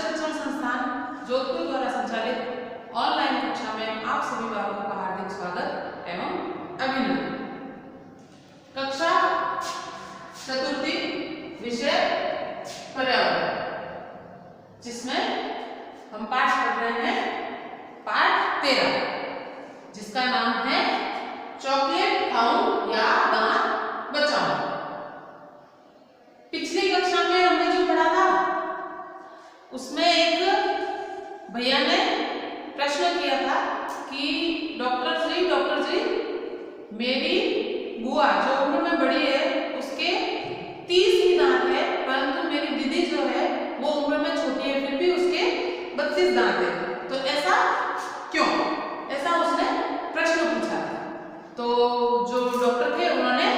शिक्षण संस्थान जोधपुर द्वारा संचालित ऑनलाइन कक्षा में आप सभी बालकों का हार्दिक स्वागत एवं अभिनंदन। कक्षा चतुर्थी, विषय पर्यावरण, जिसमें हम पाठ पढ़ रहे हैं पाठ 13, जिसका नाम है चॉकलेट खाऊं या दांत बचाऊं। पिछली कक्षा में हमने जो पढ़ा था उसमें एक भैया ने प्रश्न किया था कि डॉक्टर जी मेरी बुआ जो उम्र में बड़ी है उसके 30 ही दांत है, परंतु मेरी दीदी जो है वो उम्र में छोटी है, फिर भी उसके 32 दांत है, तो ऐसा क्यों? ऐसा उसने प्रश्न पूछा। तो जो डॉक्टर थे उन्होंने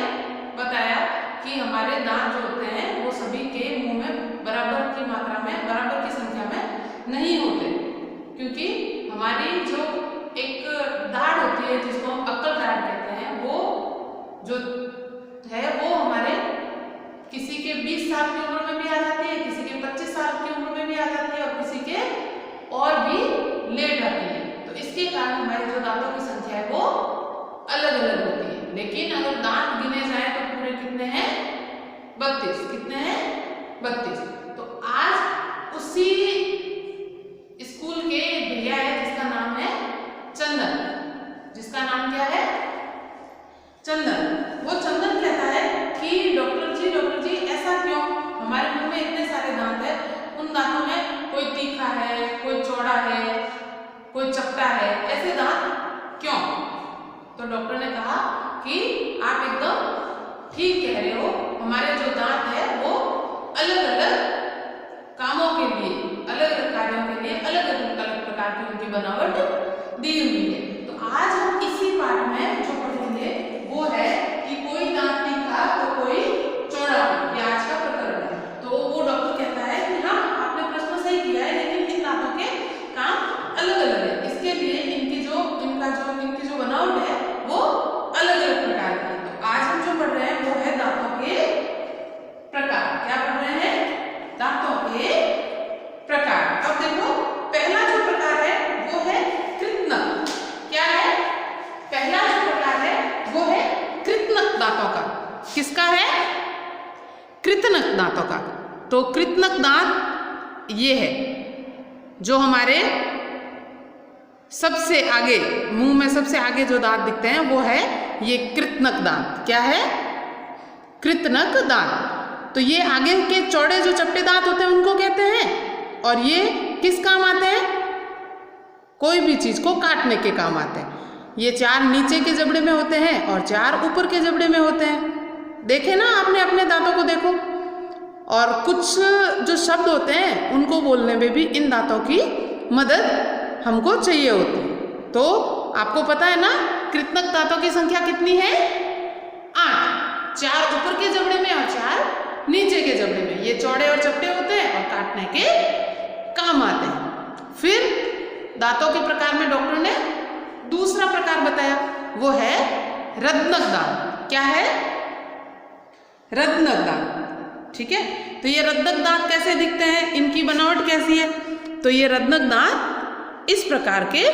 बताया कि हमारे दांत जो होते हैं वो सभी के मुंह में बराबर की मात्रा में, बराबर की संख्या में नहीं होते, क्योंकि हमारी जो एक दाढ़ होती है जिसको हम अक्कल दाढ़ कहते हैं, वो जो है वो हमारे किसी के 20 साल की उम्र में भी आ जाती है, किसी के 25 साल की उम्र में भी आ जाती है और किसी के और भी लेट आती है। तो इसके कारण हमारे जो दांतों की संख्या है वो अलग अलग होती है। लेकिन अगर दांत गिने जाए तो पूरे कितने हैं? 32। कितने हैं? 32। तो आज उसी स्कूल के भैया है जिसका नाम है चंदन। जिसका नाम क्या है? चंदन। वो चंदन कहता है कि डॉक्टर जी ऐसा क्यों? हमारे मुंह में इतने सारे दांत है, उन दांतों में कोई तीखा है, कोई चौड़ा है, कोई चपटा है, ऐसे दांत क्यों? तो डॉक्टर ने कहा कि आप एकदम ठीक कह रहे हो, हमारे जो दांत है वो अलग अलग कामों के लिए, अलग अलग कार्यों के लिए अलग अलग प्रकार की उनकी बनावट दी हुई है। तो आज हम इसी पाठ में जो पढ़ेंगे वो है कि कोई दांत तीखा तो कोई चौड़ा, ये आज का प्रकरण है। तो वो डॉक्टर कहता है कि हाँ, आपने प्रश्न सही किया है, लेकिन इन दांतों के काम अलग अलग है, इसके लिए इनकी जो बनावट है वो अलग अलग प्रकार की है। तो आज हम जो पढ़ रहे हैं वो है दांतों के प्रकार। क्या पढ़ रहे हैं? दांतों के प्रकार। अब देखो, पहला जो प्रकार है वो है कृत्नक। क्या है? पहला जो प्रकार है वो है कृत्नक दांतों का। किसका है? कृत्नक दांतों का। तो कृत्नक दांत ये है जो हमारे सबसे आगे, मुंह में सबसे आगे जो दांत दिखते हैं वो है ये कृत्नक दांत। क्या है? कृत्नक दांत। तो ये आगे के चौड़े जो चपटे दांत होते हैं उनको कहते हैं, और ये किस काम आते हैं? कोई भी चीज को काटने के काम आते हैं। ये 4 नीचे के जबड़े में होते हैं और 4 ऊपर के जबड़े में होते हैं। देखे ना आपने अपने दांतों को, देखो। और कुछ जो शब्द होते हैं उनको बोलने में भी इन दांतों की मदद हमको चाहिए होती है। तो आपको पता है ना कृत्नक दांतों की संख्या कितनी है? 8। 4 ऊपर के जबड़े में और 4 नीचे के जबड़े में। ये चौड़े और चपटे होते हैं और काटने के काम आते हैं। फिर दांतों के प्रकार में डॉक्टर ने दूसरा प्रकार बताया, वो है रत्नक दांत। क्या है? रत्नक दांत। ठीक है। तो ये रत्नक दांत कैसे दिखते हैं, इनकी बनावट कैसी है? तो ये रत्नक दांत इस प्रकार के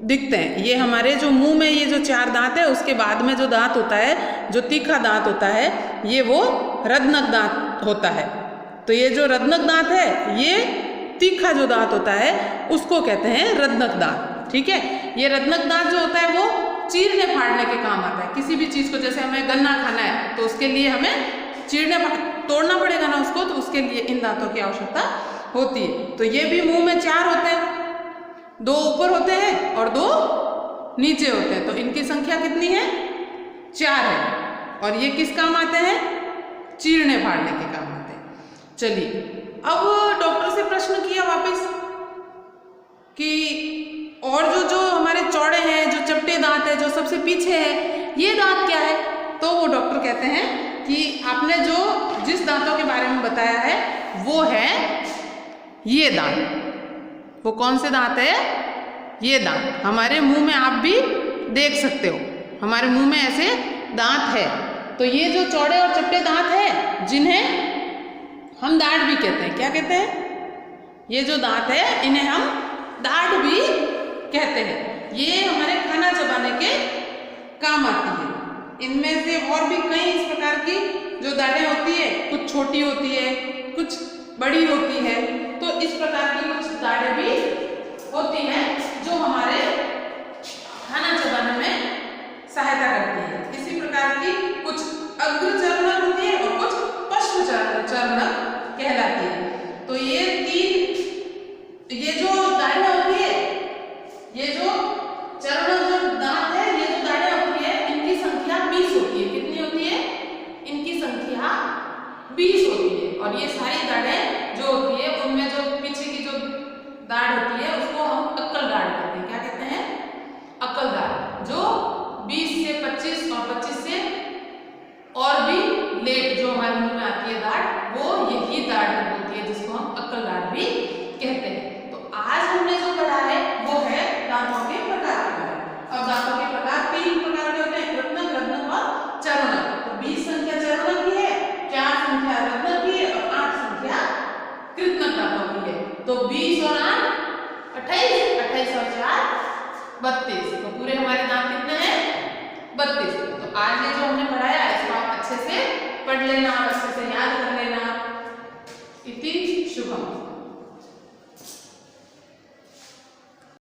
दिखते हैं। ये हमारे जो मुंह में ये जो 4 दांत है उसके बाद में जो दांत होता है, जो तीखा दांत होता है, ये वो रत्नक दांत होता है। तो ये जो रत्नक दांत है, ये तीखा जो दांत होता है उसको कहते हैं रत्नक दांत। ठीक है। ये रत्नक दांत जो होता है वो चीरने फाड़ने के काम आता है। किसी भी चीज को, जैसे हमें गन्ना खाना है तो उसके लिए हमें तोड़ना पड़ेगा ना उसको, तो उसके लिए इन दांतों की आवश्यकता होती है। तो ये भी मुंह में 4 होते हैं, 2 ऊपर होते हैं और 2 नीचे होते हैं। तो इनकी संख्या कितनी है? 4 है। और ये किस काम आते हैं? चीरने फाड़ने के काम आते हैं। चलिए, अब डॉक्टर से प्रश्न किया वापस कि और जो हमारे चौड़े हैं, जो चपटे दांत है, जो सबसे पीछे है, ये दांत क्या है? तो वो डॉक्टर कहते हैं कि आपने जिस दांतों के बारे में बताया है वो है ये दांत। वो कौन से दांत है? ये दांत। हमारे मुंह में आप भी देख सकते हो, हमारे मुंह में ऐसे दांत है। तो ये जो चौड़े और चपटे दांत है जिन्हें हम दाढ़ भी कहते हैं। क्या कहते हैं? ये जो दांत है इन्हें हम दाढ़ भी कहते हैं। ये हमारे खाना चबाने के काम आती है। इनमें से और भी कई इस प्रकार की जो दाढ़ें होती है, कुछ छोटी होती है, कुछ बड़ी होती है। तो इस प्रकार की कुछ दाढ़ें भी होती हैं जो हमारे खाना चबाने में सहायता करती है। इसी प्रकार की कुछ अग्र चरणक होती है और कुछ पश्च चरणक कहलाती है। तो ये जो दाढ़ें होती है, ये जो चरणक जो दांत है, ये जो दाढ़ें होती है, इनकी संख्या 20 होती है। कितनी होती है? इनकी संख्या 20 होती है। और ये सारी दाढ़ें जो होती है उनमें जो पीछे की जो दाढ़ होती है उसको हम अक्कल दाढ़ कहते हैं। क्या कहते हैं? अक्कल दाढ़। जो 20 से 25 और 25 से और भी लेट जो हमारे मुंह में आती है दाढ़, वो यही दाढ़ होती है जिसको हम अक्कल दाढ़ भी कहते हैं। तो आज हमने जो पढ़ा है वो है दांतों के प्रकार के बारे में। अब दांतों के प्रकार 3 प्रकार के होते हैं, कृत्नक, रत्नक और चरणक। तो 20 संख्या चरणक की है, 4 संख्या रत्नक की है और 8 संख्या कृत्नक दांतों की है। तो 20 और 8 28, 28 और 4 32। तो पूरे हमारे दांत कितने हैं? 32। तो आज ये जो हमने पढ़ाया इसको आप अच्छे से पढ़ लेना।